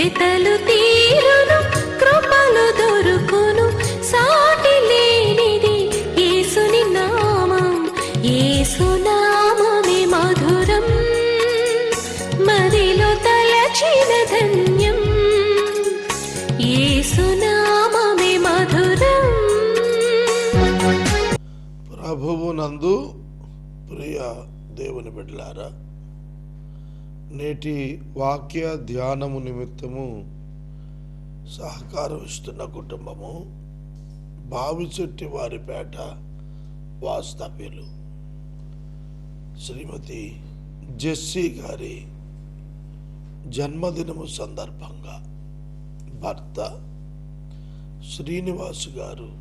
వెతలు తీరును, కృపలు దొరుకును, సాటి లేనిది యేసుని నామం. యేసునామమే మధురం, మదిలో తలచిన ధన్యం. యేసునామమే మధురం. ప్రభువునందు ప్రియ దేవుని బిడ్డలారా, నేటి వాక్య ధ్యానము నిమిత్తము సహకారం ఇస్తున్న కుటుంబము బావిచెట్టి వారిపేట వాస్తవ్యులు శ్రీమతి జెస్సీ గారి జన్మదినము సందర్భంగా భర్త శ్రీనివాస్ గారు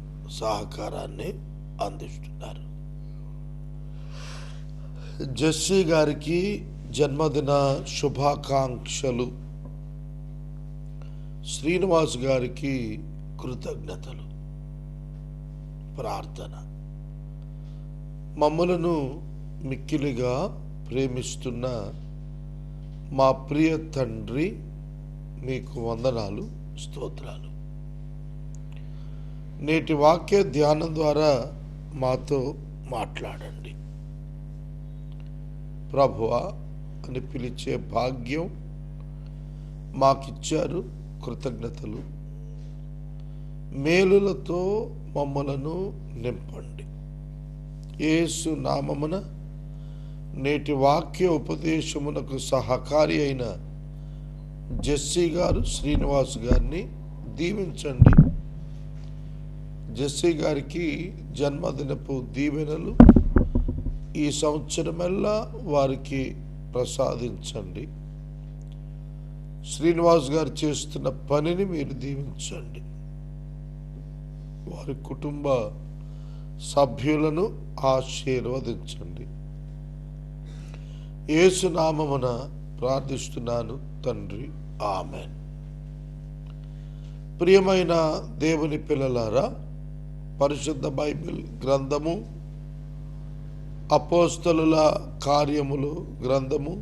సహకారాన్ని అందిస్తున్నారు. జెస్సీ గారికి జన్మదిన శుభాకాంక్షలు. శ్రీనివాస్ గారికి కృతజ్ఞతలు. ప్రార్థన. మమ్మలను మిక్కిలిగా ప్రేమిస్తున్న మా ప్రియ తండ్రి, మీకు వందనాలు, స్తోత్రాలు. నేటి వాక్య ధ్యానం ద్వారా మాతో మాట్లాడండి. ప్రభువా అని పిలిచే భాగ్యం మాకిచ్చారు. కృతజ్ఞతలు. మేలులతో మమ్మలను నింపండి. యేసు నామమున నేటి వాక్య ఉపదేశమునకు సహకారి అయిన జెస్సీ గారు, శ్రీనివాస్ గారిని దీవించండి. జెస్సీ గారికి జన్మదినపు దీవెనలు ఈ సంవత్సరమెల్లా వారికి ప్రసాదించండి. శ్రీనివాస్ గారు చేస్తున్న పనిని మీరు దీవించండి. వారి కుటుంబ సభ్యులను ఆశీర్వదించండి. యేసు నామమున ప్రార్థిస్తున్నాను తండ్రి, ఆమెన్. ప్రియమైన దేవుని పిల్లలారా, పరిశుద్ధ బైబిల్ గ్రంథము అపోస్తలుల కార్యములు గ్రంథము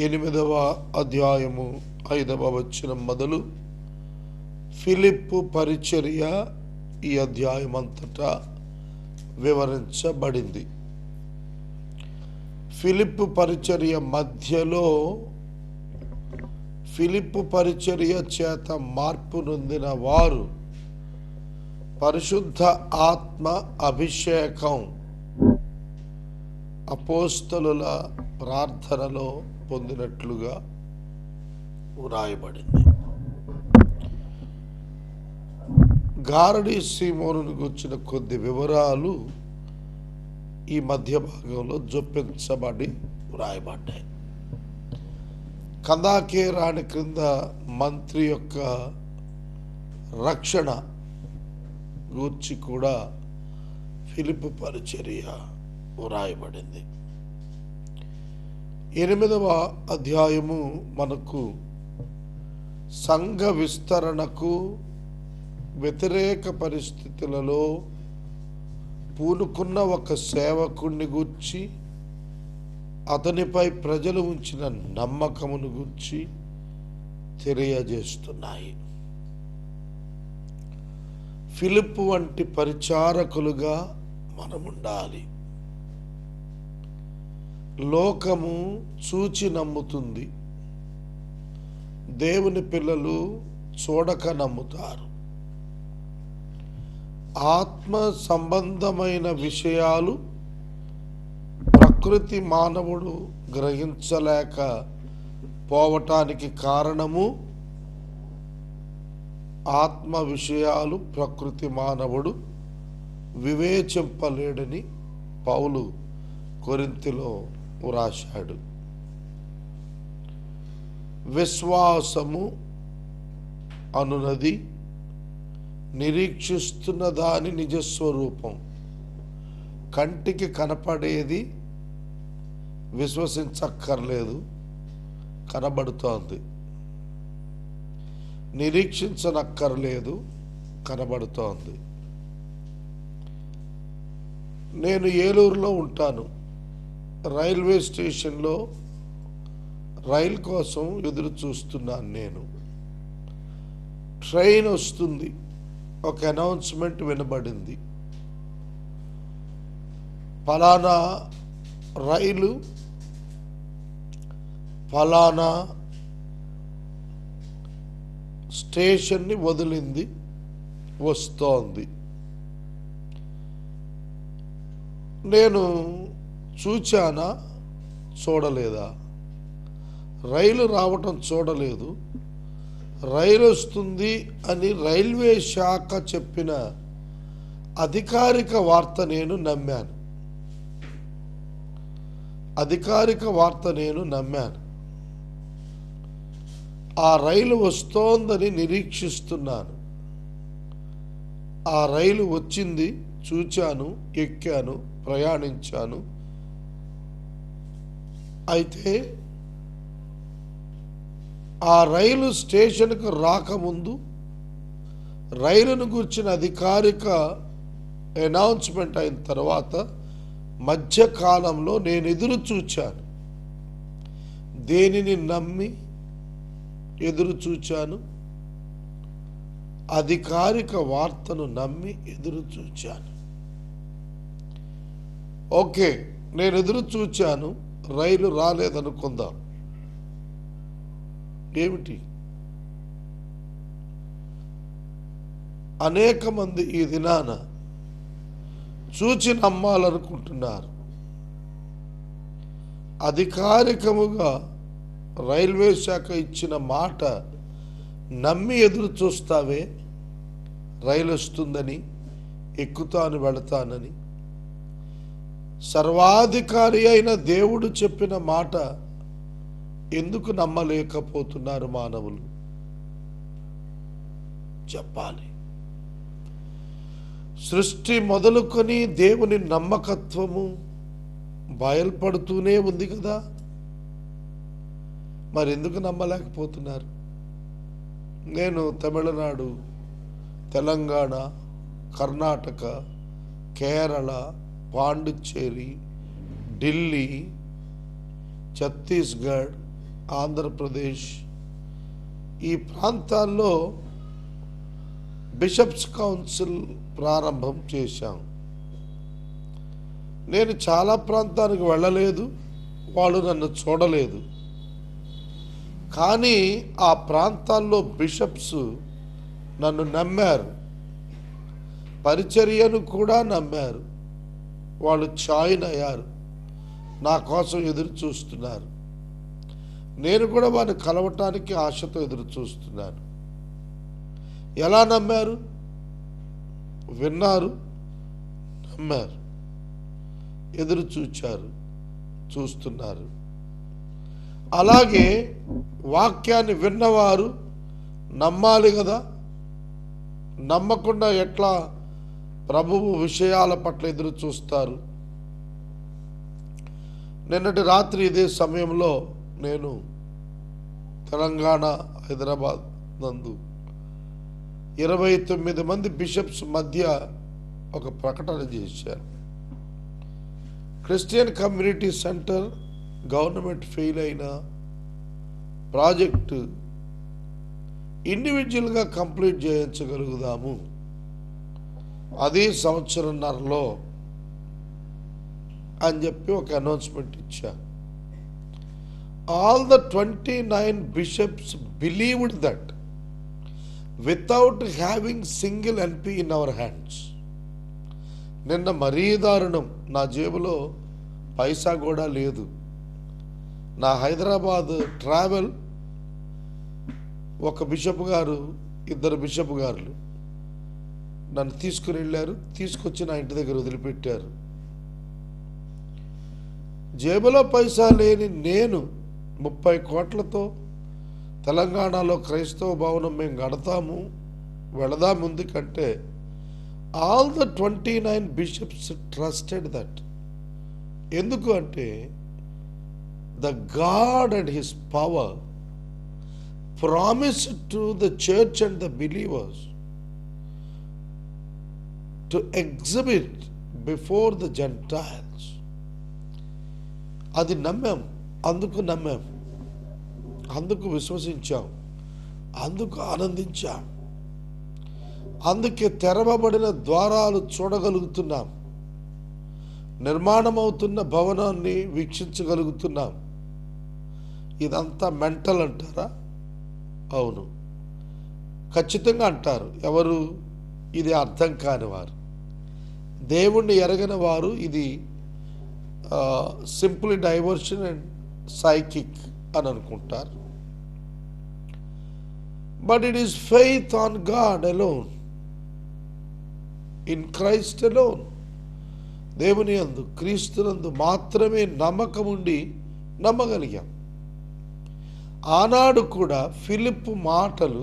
8వ అధ్యాయము 5వ వచనం మొదలు ఫిలిప్పు పరిచర్య ఈ అధ్యాయం అంతటా వివరించబడింది. ఫిలిప్పు పరిచర్య మధ్యలో ఫిలిప్పు పరిచర్య చేత మార్పు నొందిన వారు పరిశుద్ధ ఆత్మ అభిషేకం అపోస్తలుల ప్రార్థనలో పొందినట్లుగా వ్రాయబడింది. గారడి సీమోనును గుర్చిన కొద్ది వివరాలు ఈ మధ్య భాగంలో జొప్పించబడి వ్రాయబడ్డాయి. కందాకే రాణి క్రింద మంత్రి యొక్క రక్షణ గూర్చి కూడా ఫిలిప్పు పరిచర్య వ్రాయబడింది. 8వ అధ్యాయము మనకు సంఘ విస్తరణకు వ్యతిరేక పరిస్థితులలో పూనుకున్న ఒక సేవకుణ్ణి గూర్చి, అతనిపై ప్రజలు ఉంచిన నమ్మకమును గూర్చి తెలియజేస్తున్నాయి. ఫిలిప్పు వంటి పరిచారకులుగా మనముండాలి. లోకము చూచి నమ్ముతుంది, దేవుని పిల్లలు చూడక నమ్ముతారు. ఆత్మ సంబంధమైన విషయాలు ప్రకృతి మానవుడు గ్రహించలేక పోవటానికి కారణము, ఆత్మ విషయాలు ప్రకృతి మానవుడు వివేచింపలేడని పౌలు కొరింథీలో వ్రాశాడు. విశ్వాసము అనునది నిరీక్షిస్తున్న దాని నిజస్వరూపం. కంటికి కనపడేది విశ్వసించక్కర్లేదు, కనబడుతోంది. నిరీక్షించనక్కర్లేదు, కనబడుతోంది. నేను ఏలూరులో ఉంటాను. రైల్వే స్టేషన్లో రైలు కోసం ఎదురు చూస్తున్నాను. నేను ట్రైన్ వస్తుంది, ఒక అనౌన్స్మెంట్ వినబడింది, ఫలానా రైలు ఫలానా స్టేషన్ని వదిలింది, వస్తోంది. నేను చూచానా, చూడలేదా? రైలు రావటం చూడలేదు. రైలు వస్తుంది అని రైల్వే శాఖ చెప్పిన అధికారిక వార్త నేను నమ్మాను. ఆ రైలు వస్తోందని నిరీక్షిస్తున్నాను. ఆ రైలు వచ్చింది, చూచాను, ఎక్కాను, ప్రయాణించాను. అయితే ఆ రైలు స్టేషన్కు రాకముందు రైలును గురించిన అధికారిక అనౌన్స్మెంట్ అయిన తర్వాత మధ్యకాలంలో నేను ఎదురు చూచాను. దేనిని నమ్మి ఎదురు చూచాను? అధికారిక వార్తను నమ్మి ఎదురు చూచాను. ఓకే, నేను ఎదురు చూచాను, రైలు రాలేదనుకుందాం. ఏమిటి? అనేక మంది ఈ దినాన చూచి నమ్మాలనుకుంటున్నారు. అధికారికముగా రైల్వే శాఖ ఇచ్చిన మాట నమ్మి ఎదురు చూస్తావే, రైలు వస్తుందని, ఎక్కుతాను, వెళతానని. సర్వాధికారి అయిన దేవుడు చెప్పిన మాట ఎందుకు నమ్మలేకపోతున్నారు మానవులు? చెప్పాలి. సృష్టి మొదలుకొని దేవుని నమ్మకత్వము బయల్పడుతూనే ఉంది కదా, మరి ఎందుకు నమ్మలేకపోతున్నారు? నేను తమిళనాడు, తెలంగాణ, కర్ణాటక, కేరళ, పాండిచ్చేరి, ఢిల్లీ, ఛత్తీస్గఢ్, ఆంధ్రప్రదేశ్ ఈ ప్రాంతాల్లో బిషప్స్ కౌన్సిల్ ప్రారంభం చేశాం. నేను చాలా ప్రాంతానికి వెళ్ళలేదు, వాళ్ళు నన్ను చూడలేదు. కానీ ఆ ప్రాంతాల్లో బిషప్స్ నన్ను నమ్మారు, పరిచర్యను కూడా నమ్మారు. వాళ్ళు జాయిన్ అయ్యారు, నా కోసం ఎదురు చూస్తున్నారు. నేను కూడా వారిని కలవటానికి ఆశతో ఎదురు చూస్తున్నాను. ఎలా నమ్మారు? విన్నారు, నమ్మారు, ఎదురు చూస్తున్నారు. అలాగే వాక్యాన్ని విన్నవారు నమ్మాలి కదా. నమ్మకుండా ఎట్లా ప్రభువు విషయాల పట్ల ఎదురు చూస్తారు? నిన్నటి రాత్రి ఇదే సమయంలో నేను తెలంగాణ, హైదరాబాద్ నందు 29 మంది బిషప్స్ మధ్య ఒక ప్రకటన చేశాను. Christian community centre government fail అయిన ప్రాజెక్టు ఇండివిజువల్గా కంప్లీట్ చేయించగలుగుదాము, అది సంవత్సరంన్నరలో అని చెప్పి ఒక అనౌన్స్మెంట్ ఇచ్చా. All the 29 bishops believed that without having single NP in our hands. నిన్న మరీ దారుణం, నా జేబులో పైసా కూడా లేదు. నా హైదరాబాద్ ట్రావెల్ ఒక బిషప్ గారు, 2 బిషప్ గారులు నన్ను తీసుకుని వెళ్ళారు, తీసుకొచ్చి నా ఇంటి దగ్గర వదిలిపెట్టారు. జేబులో పైసా లేని నేను 30 కోట్లతో తెలంగాణలో క్రైస్తవ భవనం మేము కడతాము, వెళదాం ముందు కంటే all the 29 bishops trusted that. ఎందుకు అంటే the God and his power promised to the church and the believers to exhibit before the Gentiles. అది నమ్మాం, అందుకు నమ్మాం. అందుకు విశ్వసించాం, అందుకు ఆనందించాం, అందుకే తెరవబడిన ద్వారాలు చూడగలుగుతున్నాం, నిర్మాణమవుతున్న భవనాన్ని వీక్షించగలుగుతున్నాం. ఇదంతా మెంటల్ అంటారా? అవును, ఖచ్చితంగా అంటారు. ఎవరు? ఇది అర్థం కాని వారు, దేవుణ్ణి ఎరగని వారు ఇది సింప్లీ డైవర్షన్ అండ్ సైకిక్ అని అనుకుంటారు. But it is faith on God alone, in Christ alone. దేవుని యందు, క్రీస్తునందు మాత్రమే నమ్మకం ఉండి నమ్మగలిగాం. ఆనాడు కూడా ఫిలిప్పు మాటలు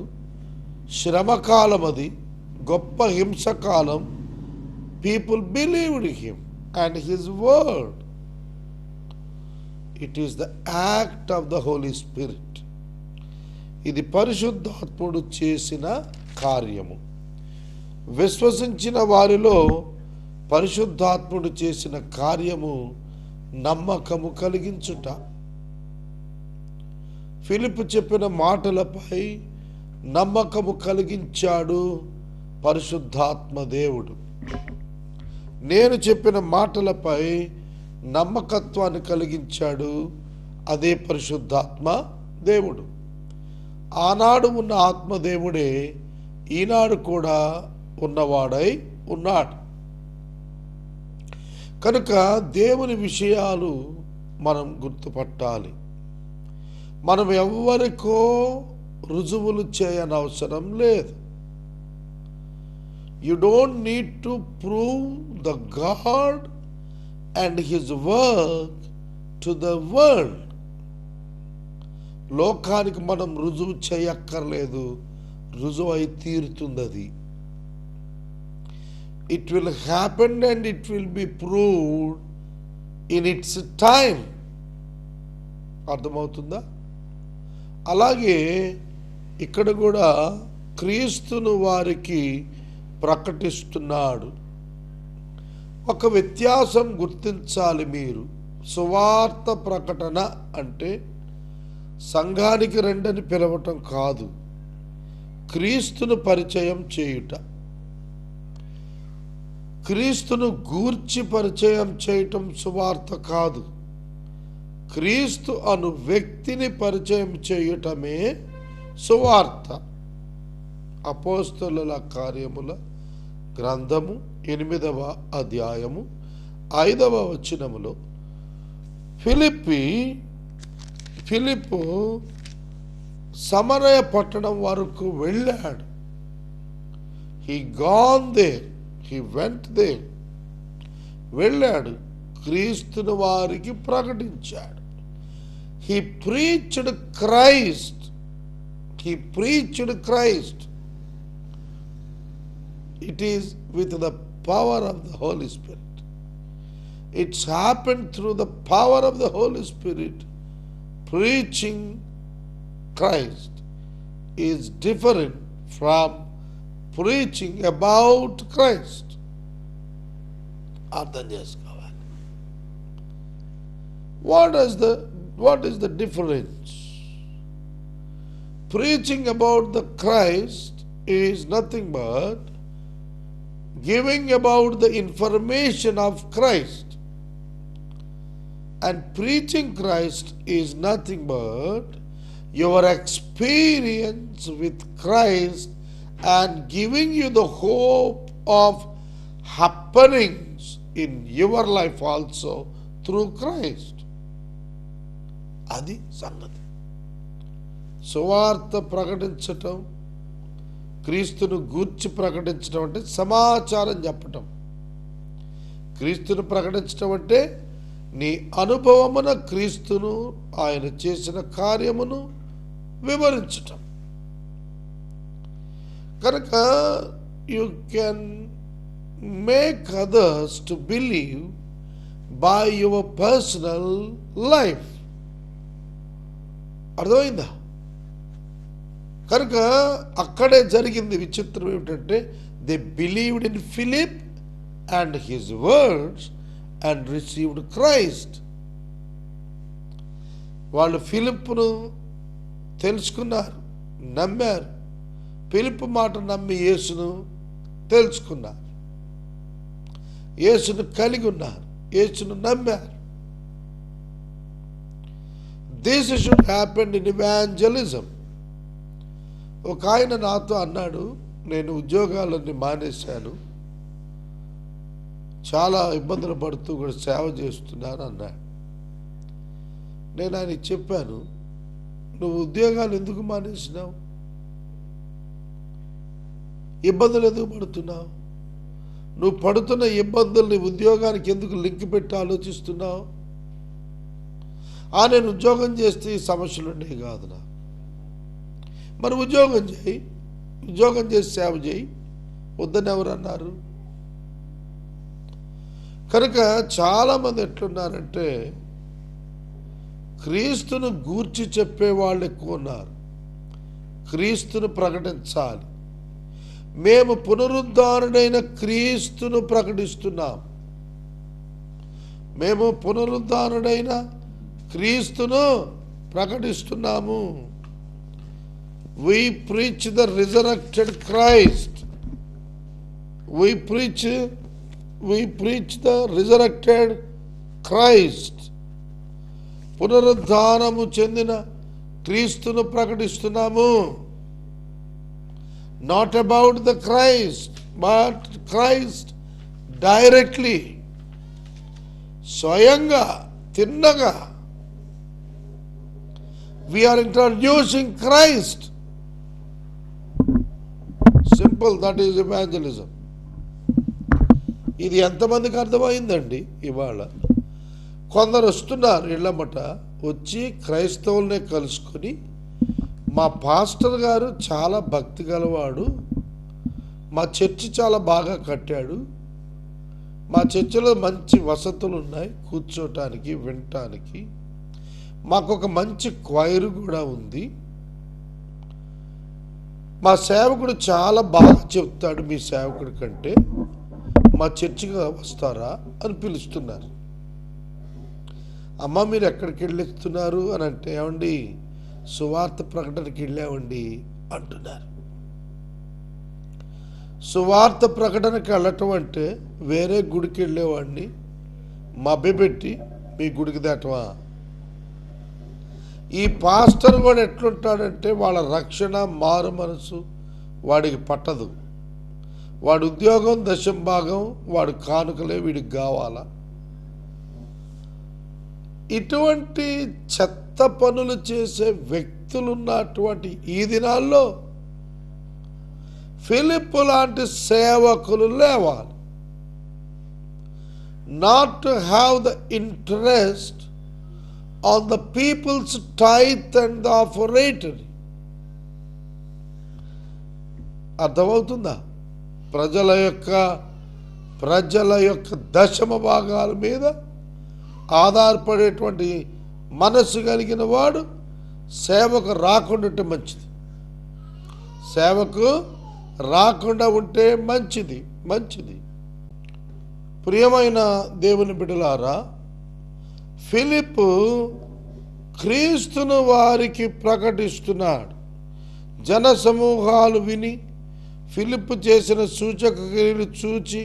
శ్రమకాలం, అది గొప్ప హింసకాలం. People believed him and his word. It is the act of the holy spirit. ఇది పరిశుద్ధాత్ముడు చేసిన కార్యము. విశ్వసించిన వారిలో పరిశుద్ధాత్ముడు చేసిన కార్యము నమ్మకము కలిగించుట. ఫిలిప్పు చెప్పిన మాటలపై నమ్మకము కలిగించాడు పరిశుద్ధాత్మ దేవుడు. నేను చెప్పిన మాటలపై నమ్మకత్వాన్ని కలిగించాడు అదే పరిశుద్ధాత్మ దేవుడు. ఆనాడు ఉన్న ఆత్మదేవుడే ఈనాడు కూడా ఉన్నవాడై ఉన్నాడు. కనుక దేవుని విషయాలు మనం గుర్తుపట్టాలి. మనం ఎవ్వరికో రుజువులు చేయనవసరం లేదు. You don't need to prove the God and his work to the world. లోకానికి మనం రుజువు చేయక్కర్లేదు, రుజువు అయి తీరుతుంది అది. It will happen and it will be proved in it's time. అర్థమవుతుందా? అలాగే ఇక్కడ కూడా క్రీస్తును వారికి ప్రకటిస్తున్నాడు. ఒక వ్యత్యాసం గుర్తించాలి మీరు. సువార్త ప్రకటన అంటే సంఘానికి రెండని పిలవటం కాదు, క్రీస్తును పరిచయం చేయుట. క్రీస్తును గూర్చి పరిచయం చేయటం సువార్త కాదు. క్రీస్తు అను వ్యక్తిని పరిచయం చేయటమే సువార్త. అపోస్తలుల కార్యముల గ్రంథము 8వ అధ్యాయము 5వ వచనములో ఫిలిప్పు సమరయ పట్టణం వరకు వెళ్ళాడు. He gone there, he went there. వెళ్ళాడు, క్రీస్తును వారికి ప్రకటించాడు. He preached Christ. He preached Christ. It is with the power of the Holy Spirit. It's happened through the power of the Holy Spirit. Preaching Christ is different from preaching about Christ. అర్థం చేసుకోవాలి. What is the difference? Preaching about the Christ is nothing but giving about the information of Christ. And preaching Christ is nothing but your experience with Christ and giving you the hope of happenings in your life also through Christ. అది సంగతి. సువార్త ప్రకటించటం, క్రీస్తును గూర్చి ప్రకటించడం అంటే సమాచారం చెప్పటం. క్రీస్తును ప్రకటించడం అంటే నీ అనుభవమున క్రీస్తును, ఆయన చేసిన కార్యమును వివరించటం. కనుక you can make others to believe by your personal life. అర్థమైందా? కనుక అక్కడే జరిగింది. విచిత్రం ఏమిటంటే they believed in Philip and his words and received Christ. వాళ్ళు ఫిలిప్ను తెలుసుకున్నారు, నమ్మారు. పిలుపు మాట నమ్మి యేసును తెలుసుకున్నారు, యేసును కలిగి ఉన్నారు, యేసును నమ్మారు. This should happen in evangelism. ఒక ఆయన నాతో అన్నాడు, నేను ఉద్యోగాలన్నీ మానేశాను, చాలా ఇబ్బందులు పడుతూ కూడా సేవ చేస్తున్నాను అన్నాడు. నేను ఆయనకి చెప్పాను, నువ్వు ఉద్యోగాలు ఎందుకు మానేసినావు? ఇబ్బందులు ఎందుకు పడుతున్నావు? నువ్వు పడుతున్న ఇబ్బందుల్ని ఉద్యోగానికి ఎందుకు లింక్ పెట్టి ఆలోచిస్తున్నావు? నేను ఉద్యోగం చేస్తే ఈ సమస్యలు ఉండేవి కాదు నా. మరి ఉద్యోగం చేయి, ఉద్యోగం చేసి సేవ చేయి, వద్దని ఎవరు అన్నారు? కనుక చాలామంది ఎట్లున్నారంటే క్రీస్తును గూర్చి చెప్పేవాళ్ళు ఎక్కువ ఉన్నారు. క్రీస్తును ప్రకటించాలి. మేము పునరుద్ధారుడైన క్రీస్తును ప్రకటిస్తున్నాం. మేము పునరుద్ధారుడైన క్రీస్తును ప్రకటిస్తున్నాము. We preach the resurrected Christ. We preach the resurrected Christ. పునరుద్ధానము చెందిన క్రీస్తును ప్రకటిస్తున్నాము. Not about the Christ, but Christ directly. స్వయంగా తిన్నగా we are introducing Christ. Simple, that is evangelism. ఇది ఎంతమందికి అర్థమైందండి? ఇవాళ కొందరు వస్తున్నారు ఇళ్ళమట, వచ్చి క్రైస్తవులనే కలుసుకొని, మా పాస్టర్ గారు చాలా భక్తి గలవాడు, మా చర్చి చాలా బాగా కట్టాడు, మా చర్చిలో మంచి వసతులు ఉన్నాయి, కూర్చోటానికి వినటానికి, మాకు ఒక మంచి క్వైర్ కూడా ఉంది, మా సేవకుడు చాలా బాగా చెప్తాడు మీ సేవకుడి కంటే, మా చర్చికి వస్తారా అని పిలుస్తున్నారు. అమ్మ మీరు ఎక్కడికి వెళ్ళిస్తున్నారు అని అంటే, ఏమండి సువార్త ప్రకటనకి వెళ్ళామండి అంటున్నారు. సువార్త ప్రకటనకి వెళ్ళటం అంటే వేరే గుడికి వెళ్ళేవాడిని మభ్యపెట్టి మీ గుడికి దాటవా? ఈ పాస్టర్ కూడా ఎట్లుంటాడంటే వాళ్ళ రక్షణ మారు మనసు వాడికి పట్టదు. వాడి ఉద్యోగం దశంభాగం, వాడు కానుకలే వీడికి కావాలా? ఇటువంటి చెత్త పనులు చేసే వ్యక్తులు ఉన్నటువంటి ఈ దినాల్లో ఫిలిప్పు లాంటి సేవకులు లేవాలి. Not to have the interest on the people's tithe and the offertory. అర్థమవుతుందా? ప్రజల యొక్క దశమ భాగాల మీద ఆధారపడేటువంటి మనస్సు కలిగిన వాడు సేవకు రాకుండా ఉంటే మంచిది. సేవకు రాకుండా ఉంటే మంచిది. ప్రియమైన దేవుని బిడ్డలారా, ఫిలిప్పు క్రీస్తును వారికి ప్రకటిస్తున్నాడు. జన సమూహాలు విని ఫిలిప్పు చేసిన సూచక క్రియలు చూచి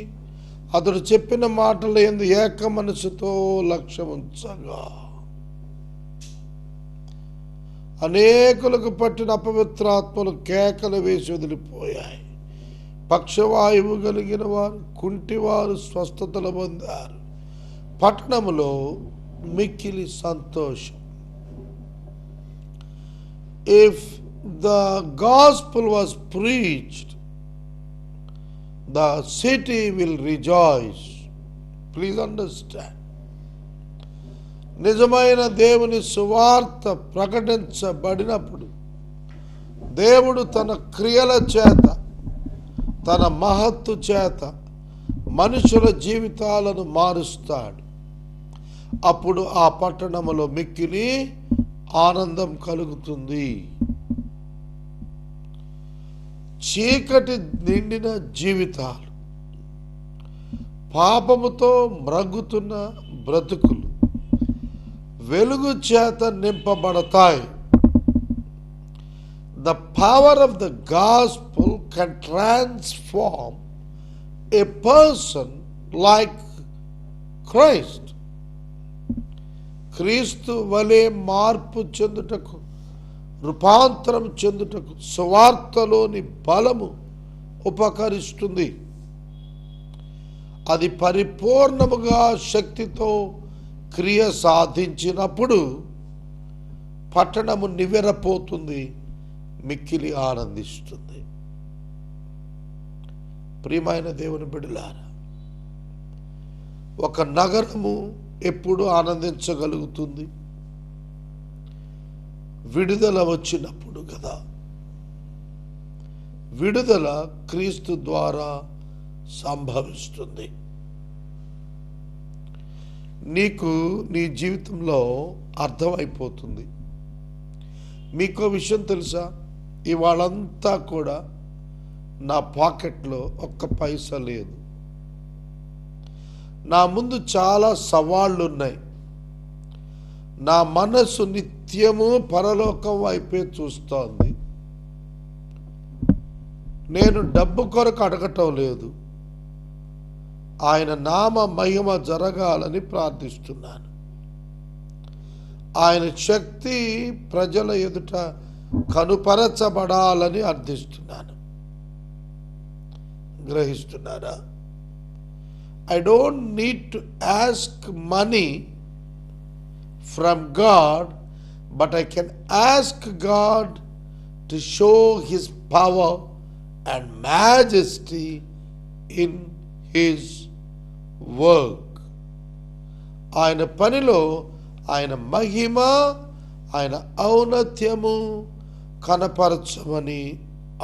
అతడు చెప్పిన మాటలు యందు ఏక మనసుతో లక్ష్యం ఉంచగా అనేకులకు పట్టిన అపవిత్రాత్మలు కేకలు వేసి వదిలిపోయాయి. పక్షవాయువు కలిగిన వారు, కుంటివారు స్వస్థతలు పొందారు. పట్టణములో మిక్కిలి సంతోషం. If the gospel was preached, the city will rejoice. Please understand. నిజమైన దేవుని సువార్త ప్రకటించబడినప్పుడు దేవుడు తన క్రియల చేత, తన మహత్తు చేత మనుషుల జీవితాలను మారుస్తాడు. అప్పుడు ఆ పట్టణములో మిక్కిలి ఆనందం కలుగుతుంది. చీకటి నిండిన జీవితాలు, పాపముతో మ్రగ్గుతున్న బ్రతుకులు వెలుగు చేత నింపబడతాయి. the power of the gospel can transform a person like Christ. క్రీస్తు వలె మార్పు చెందుటకు, రూపాంతరం చెందుటకు సువార్తలోని బలము ఉపకరిస్తుంది. అది పరిపూర్ణముగా శక్తితో క్రియ సాధించినప్పుడు పట్టణము నివ్వెరపోతుంది, మిక్కిలి ఆనందిస్తుంది. ప్రియమైన దేవుని బిడ్డలారా, ఒక నగరము ఎప్పుడు ఆనందించగలుగుతుంది? విడుదల వచ్చినప్పుడు కదా. విడుదల క్రీస్తు ద్వారా సంభవిస్తుంది. నీకు నీ జీవితంలో అర్థమైపోతుంది. మీకో విషయం తెలుసా? ఇవాళంతా కూడా నా పాకెట్లో ఒక్క పైసా లేదు. నా ముందు చాలా సవాళ్ళు ఉన్నాయి. నా మనసు నిత్యము పరలోకం వైపే చూస్తోంది. నేను డబ్బు కొరకు అడగటం లేదు. ఆయన నామ మహిమ జరగాలని ప్రార్థిస్తున్నాను. ఆయన శక్తి ప్రజల ఎదుట కనుపరచబడాలని అర్థిస్తున్నాను. గ్రహిస్తున్నారా? I don't need to ask money from God, but I can ask God to show His power and majesty in His work. ఆయన పనిలో ఆయన మహిమ, ఆయన ఔన్నత్యము కనపరచమని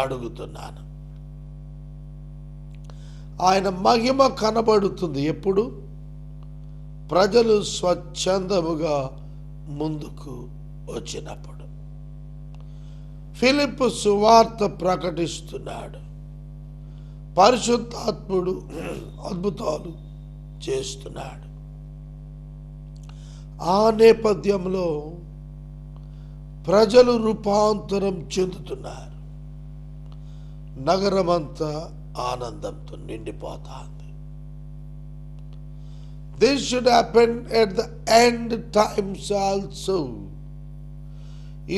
అడుగుతున్నాను. ఆయన మహిమ కనబడుతుంది ఎప్పుడు? ప్రజలు స్వచ్ఛందముగా ముందుకు వచ్చినప్పుడు. ఫిలిప్పు సువార్త ప్రకటిస్తున్నాడు. పరిశుద్ధాత్ముడు అద్భుతాలు చేస్తున్నాడు. ఆ నేపథ్యంలో ప్రజలు రూపాంతరం చెందుతున్నారు. నగరమంతా ఆనందంతో నిండిపోతుంది. This should happen at the end times also.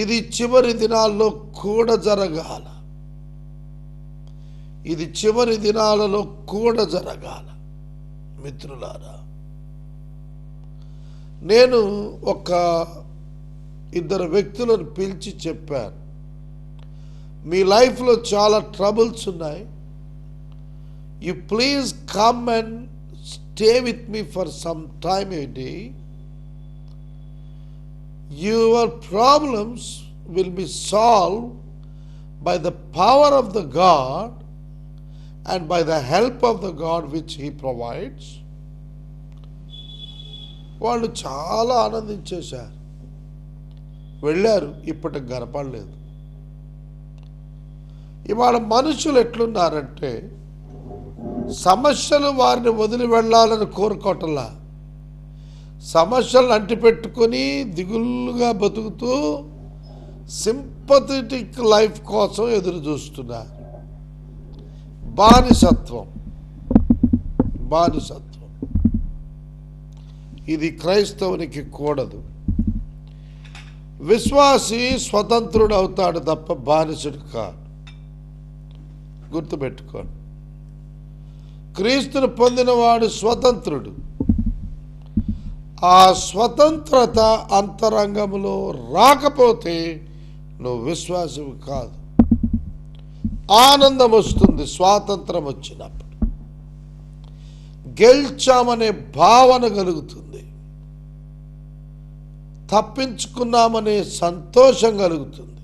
ఇది చివరి దినాల్లో కూడా జరగాల. ఇది చివరి దినాలలో కూడా జరగాల. మిత్రులారా, నేను ఒక ఇద్దరు వ్యక్తులను పిలిచి చెప్పాను, మీ లైఫ్లో చాలా ట్రబుల్స్ ఉన్నాయి. You please come and stay with me for some time a day. Your problems will be solved by the power of the God and by the help of the God which He provides. వాళ్ళు చాలా ఆనందించేశారు. వెళ్ళారు, ఇప్పటికి గనపడలేదు. ఇవాళ మనుషులు ఎట్లున్నారంటే, సమస్యలు వారిని వదిలి వెళ్ళాలని కోరుకోవటంలా, సమస్యలను అంటిపెట్టుకొని దిగులుగా బతుకుతూ సింపథెటిక్ లైఫ్ కోసం ఎదురు చూస్తున్నారు. బానిసత్వం. ఇది క్రైస్తవునికి కూడదు. విశ్వాసి స్వతంత్రుడు అవుతాడు తప్ప బానిసుడు కాదు. గుర్తుపెట్టుకోండి. క్రీస్తును పొందినవాడు స్వతంత్రుడు. ఆ స్వతంత్రత అంతరంగంలో రాకపోతే నువ్వు విశ్వాసము కాదు. ఆనందం వస్తుంది స్వాతంత్రం వచ్చినప్పుడు. గెలిచామనే భావన కలుగుతుంది. తప్పించుకున్నామనే సంతోషం కలుగుతుంది.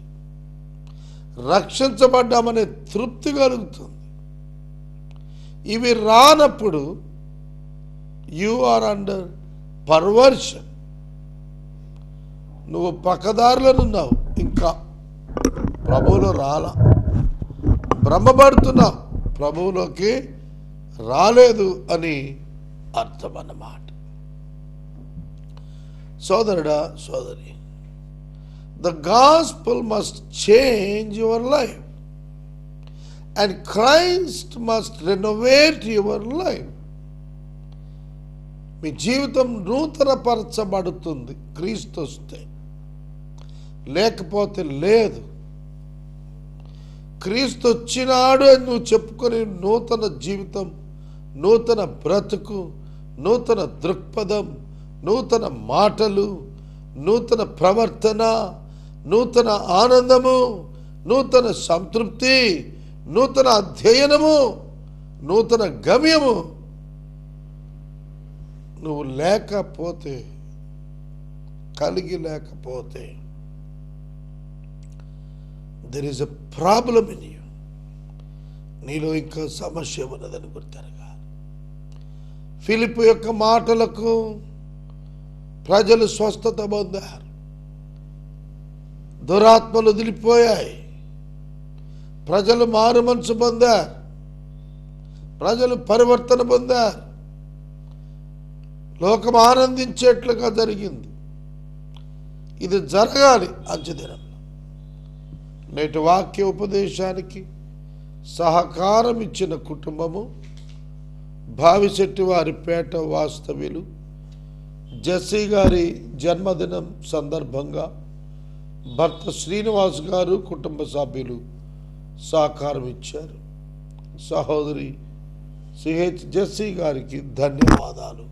రక్షించబడ్డామనే తృప్తి కలుగుతుంది. ఇవి రానప్పుడు యు ఆర్ అండర్ పర్వర్షన్. నువ్వు పక్కదారిలో ఉన్నావు, ఇంకా ప్రభువులో రాలా, భ్రమపడుతున్నావు, ప్రభువులోకి రాలేదు అని అర్థం అన్నమాట. సోదరుడా, సోదరి, The gospel must change your life. And Christ must renovate your life. మీ జీవితం నూతనపరచబడుతుంది క్రీస్తు వస్తే, లేకపోతే లేదు. క్రీస్తు వచ్చినాడు అని నువ్వు చెప్పుకొని నూతన జీవితం, నూతన బ్రతుకు, నూతన దృక్పథం, నూతన మాటలు, నూతన ప్రవర్తన, నూతన ఆనందము, నూతన సంతృప్తి, నూతన అధ్యయనము, నూతన గమ్యము నువ్వు లేకపోతే, కలిగి లేకపోతే, there is a problem in you. నీలో ఇంకా సమస్య ఉన్నదని గుర్తెరగా. ఫిలిప్పు యొక్క మాటలకు ప్రజలు స్వస్థత పొందారు, దురాత్మలు వదిలిపోయాయి, ప్రజలు మారు మనసు పొందారు, ప్రజలు పరివర్తన పొందారు, లోకం ఆనందించేట్లుగా జరిగింది. ఇది జరగాలి అంచెదినంలో. నేటి వాక్య ఉపదేశానికి సహకారం ఇచ్చిన కుటుంబము భావిశెట్టి వారి పేట వాస్తవ్యులు జెస్సీ గారి జన్మదినం సందర్భంగా భర్త శ్రీనివాస్ గారు కుటుంబ సభ్యులు సహకారం ఇచ్చారు. సహోదరి సిహెచ్ జెస్సీ గారికి ధన్యవాదాలు,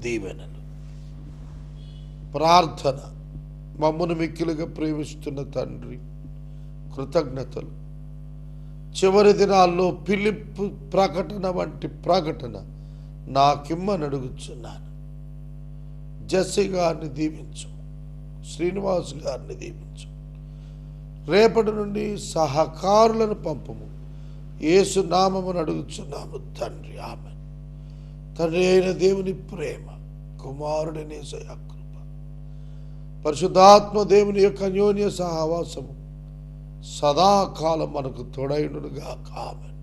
దీవెనలు. ప్రార్థన. మమ్మను మిక్కిలుగా ప్రేమిస్తున్న తండ్రి, కృతజ్ఞతలు. చివరి దినాల్లో ఫిలిప్పు ప్రకటన వంటి ప్రకటన నాకిమ్మని అడుగుచున్నాను. జెస్సీ గారిని దీవించు, శ్రీనివాస్ గారిని దీవించు. రేపటి నుండి సహకారులను పంపము. యేసు నామమును అడుగుచున్నాము తండ్రి, ఆమేన్. తండ్రి అయిన దేవుని ప్రేమ, కుమారుడైన యేసయ్య కృప, పరిశుద్ధాత్మ దేవుని యొక్క అన్యోన్య సహవాసము సదాకాలం మనకు తోడైండునుగాక. ఆమేన్.